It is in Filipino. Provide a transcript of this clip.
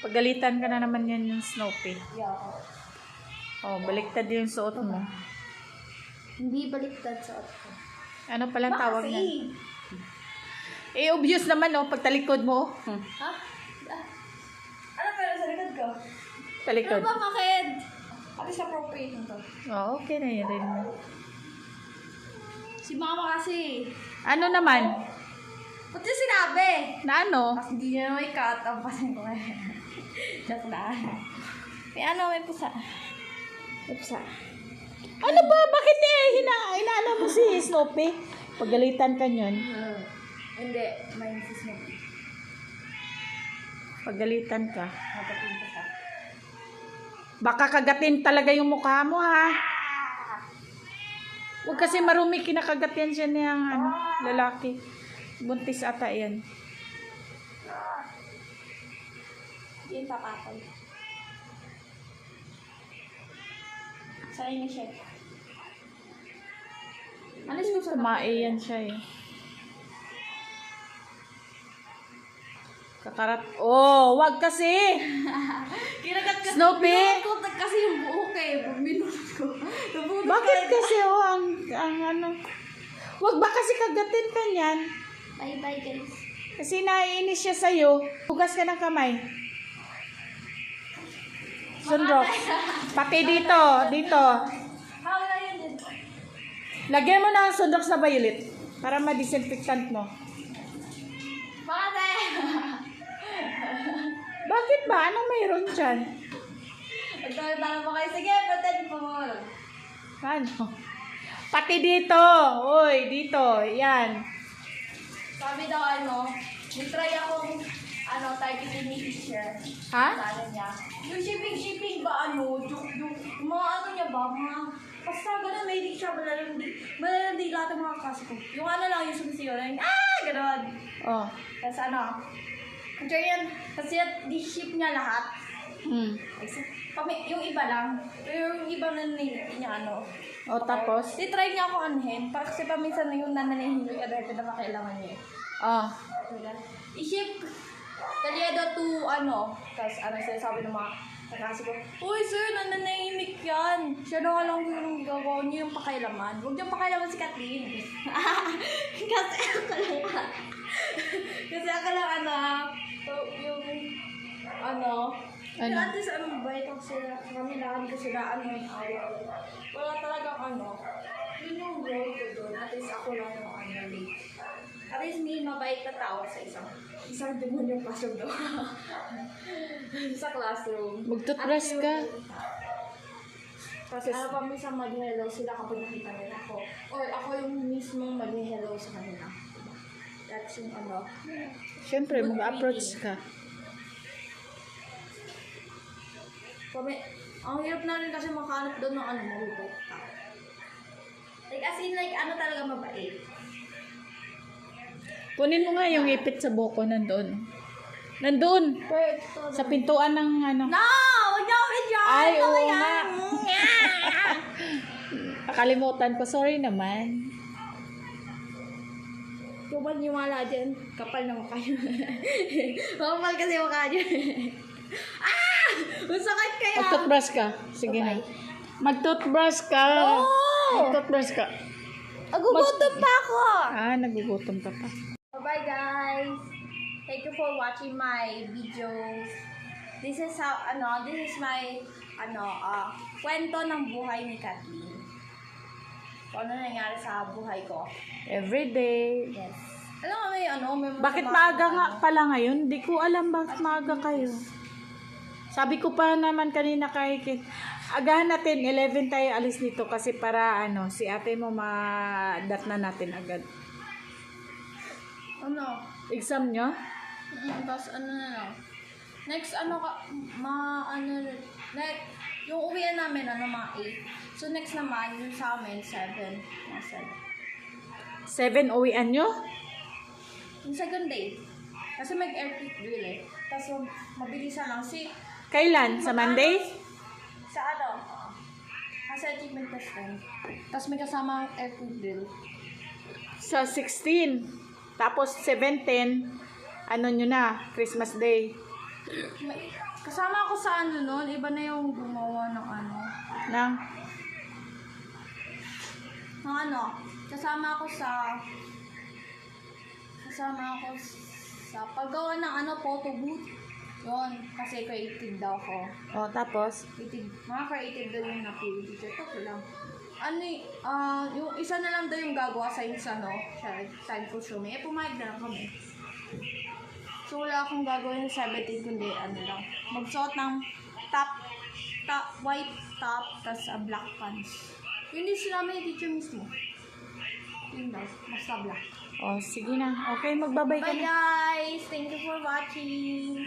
Pagalitan ka na naman yan yung Snoopy. Yeah. Oh, baliktad yung suot mo. Hindi baliktad sa ko. Ano palang tawag na? Eh, obvious naman, oh, pag talikod mo. Ha? Ano meron sa likod ko? Talikod. Ano ba, Maked? Pati sa appropriate na to. Oh, okay na yun rin. Si mama kasi. Ano naman? Ba't yung sinabi? Na ano? Kasi hindi niya naman i-cut. Ang pasin ko ngayon. Joke lang. May ano, may pusa. May pusa. Ano ba? Bakit inaano mo si Snoopy? Pagalitan ka nyon. Hindi. May si Snoopy. Pagalitan ka. Natatin ko siya. Baka kagatin talaga yung mukha mo, ha? Huwag kasi marumi, kinakagatin siya niyang lalaki. Buntis ata yan. Yan papakol. Sa'yo na siya. Alis mo sa Tumae yan siya eh. Kakarat. Oh, wag kasi! Kinagat ka. Snoopy! Binunod ko kasi yung buhok eh. Binunod ko. Bakit kasi ang ano? Wag ba kasi kagatin ka niyan? Bye-bye guys. Kasi naiinis siya sa'yo. Hugas ka ng kamay. Sunrock. Pati dito. Dito. Hawala yun din. Lagyan mo na ang sunrock sa violet. Para ma-disinfectant mo. Bakit? Bakit ba? Anong mayroon dyan? Nagtawag mo kayo. Sige, pretend po mo. Ano? Pati dito. Uy, dito. Yan. Sabi daw nitry akong targeted ni teacher. Ha? Sabi niya, yung shipping ba yung mga niya ba, basta gano'n, may hindi siya, malalandi lahat ng mga klase ko. Yung lang, yung sumisiyo na gano'n. Oh. Tapos yan, kasi di-ship niya lahat. Yung iba lang, yung iba na niya Oh, tapos? try niya ako anuhin, para kasi paminsan na yung nananahin yung dahil pinakakailangan niya. Oh. I-ship Talyedo to tapos sinasabi ng mga kakasi ko, uy sir, nananahimik yan. Siya na lang yung gagawa niyo yung pakailaman. Huwag niyong pakailaman si Kathleen. Kasi ako lang yung yung at least bait ako sila, kamilaan ko sila, wala talagang yun yung goal ko doon. At least ako lang yung late. At least may mabait na tao sa isang demonyong classroom doon. Sa classroom. Magtutbrush ka. Kasi pa minsan mag-hello sila kapag nakita nila ako. Or ako yung mismo mag-hello sa kanila. That's yung Siyempre, mag-approach ka. Ang hirap na rin kasi makahanap doon ng mabait tao. Like as in talaga mabait. Kunin mo nga yung ipit sa buko nandun. Nandun! Sa pintuan ng No! Huwag niyo ako i-dyan! Ay, oo nga. Nakalimutan ko. Sorry naman. Kung ba niwala dyan, kapal na mukha yun. Kapal kasi mukha dyan. Masakit kaya! Mag-toothbrush ka. Sige na. Mag-toothbrush ka. Mag-toothbrush ka. Nagugutom pa ako! Nagugutom ka pa. Bye guys! Thank you for watching my videos. This is my kwento ng buhay ni Kathleen. Kung ano nangyari sa buhay ko. Everyday. Yes. Alam mo may Bakit maaga nga pala ngayon? Di ko alam bakit maaga kayo. Sabi ko pa naman kanina kay Kit, agahan natin, 11 tayo alis dito kasi para si ate mo ma-dat na natin agad. Exam nyo? Tapos next yung uwian namin mga 8. So next naman yung sa amin 7. 7 uwian nyo? Yung second day. Kasi mag-air quick drill Tapos mabilisan lang. Kailan? Sa Monday? Sa kasi achievement test Tapos may kasama air quick drill. sa 16. Tapos 17, ano nyo na, Christmas Day. Kasama ako sa ano nun, iba na yung gumawa ng ano. Nang, Ng ano, kasama ako sa paggawa ng ano, photo booth. Yun, kasi creative daw ako. oh, tapos, Mga creative daw yung napili teacher. Ito lang. Yung isa na lang daw yung gagawa sa isa, no? Side costume. Pumayag na lang kami. So, wala akong gagawin sa 17, kundi ano lang. Magsuot ng white top, tas black pants. Yun din sinabi ni teacher mismo. Yun daw, basta black. oh, sige na. Okay, magbabay ka Bye na. guys! Thank you for watching!